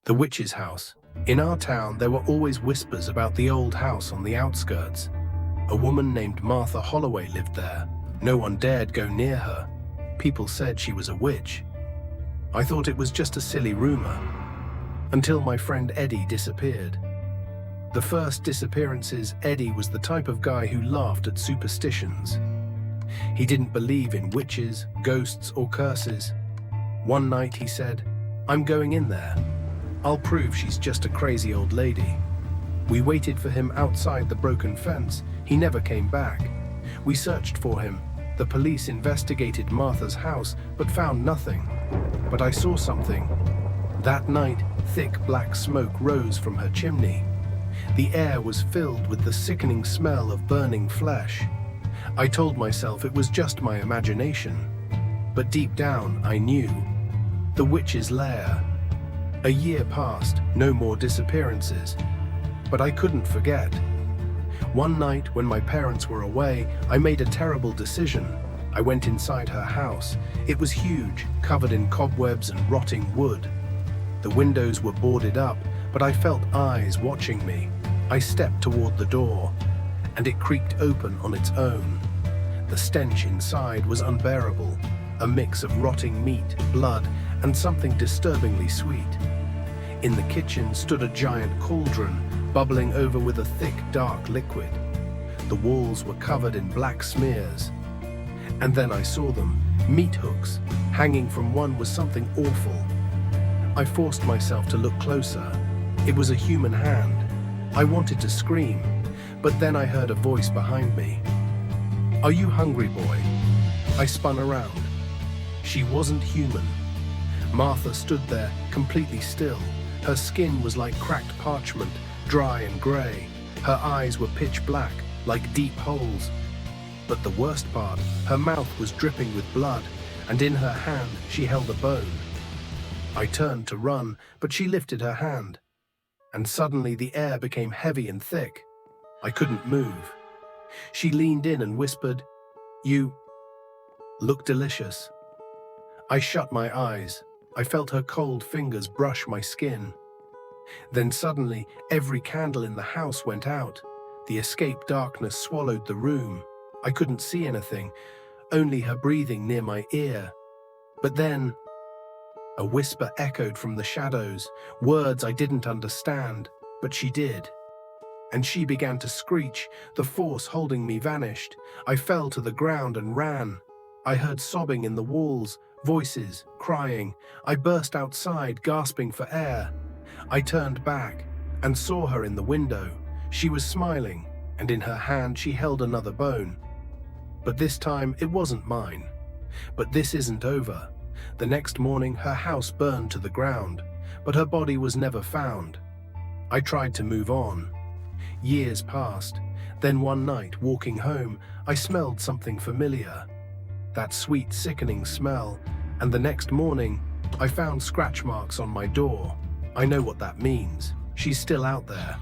The witch's house. In our town, there were always whispers about the old house on the outskirts. A woman named Martha Holloway lived there. No one dared go near her. People said she was a witch. I thought it was just a silly rumor, until my friend Eddie disappeared. The first disappearances, Eddie was the type of guy who laughed at superstitions. He didn't believe in witches, ghosts, or curses. One night he said, "I'm going in there. I'll prove she's just a crazy old lady." We waited for him outside the broken fence. He never came back. We searched for him. The police investigated Martha's house, but found nothing. But I saw something. That night, thick black smoke rose from her chimney. The air was filled with the sickening smell of burning flesh. I told myself it was just my imagination. But deep down, I knew. The witch's lair. A year passed, no more disappearances. But I couldn't forget. One night, when my parents were away, I made a terrible decision. I went inside her house. It was huge, covered in cobwebs and rotting wood. The windows were boarded up, but I felt eyes watching me. I stepped toward the door, and it creaked open on its own. The stench inside was unbearable, a mix of rotting meat, blood, and something disturbingly sweet. In the kitchen stood a giant cauldron, bubbling over with a thick, dark liquid. The walls were covered in black smears. And then I saw them, meat hooks. Hanging from one was something awful. I forced myself to look closer. It was a human hand. I wanted to scream, but then I heard a voice behind me. "Are you hungry, boy?" I spun around. She wasn't human. Martha stood there, completely still. Her skin was like cracked parchment, dry and grey. Her eyes were pitch black, like deep holes. But the worst part, her mouth was dripping with blood, and in her hand she held a bone. I turned to run, but she lifted her hand. And suddenly the air became heavy and thick. I couldn't move. She leaned in and whispered, "You look delicious." I shut my eyes. I felt her cold fingers brush my skin. Then suddenly, every candle in the house went out. The escape darkness swallowed the room. I couldn't see anything, only her breathing near my ear. But then, a whisper echoed from the shadows, words I didn't understand, but she did. And she began to screech. The force holding me vanished. I fell to the ground and ran. I heard sobbing in the walls, voices, crying. I burst outside, gasping for air. I turned back and saw her in the window. She was smiling, and in her hand she held another bone. But this time it wasn't mine. But this isn't over. The next morning her house burned to the ground, but her body was never found. I tried to move on. Years passed. Then one night, walking home, I smelled something familiar. That sweet, sickening smell. And the next morning, I found scratch marks on my door. I know what that means. She's still out there.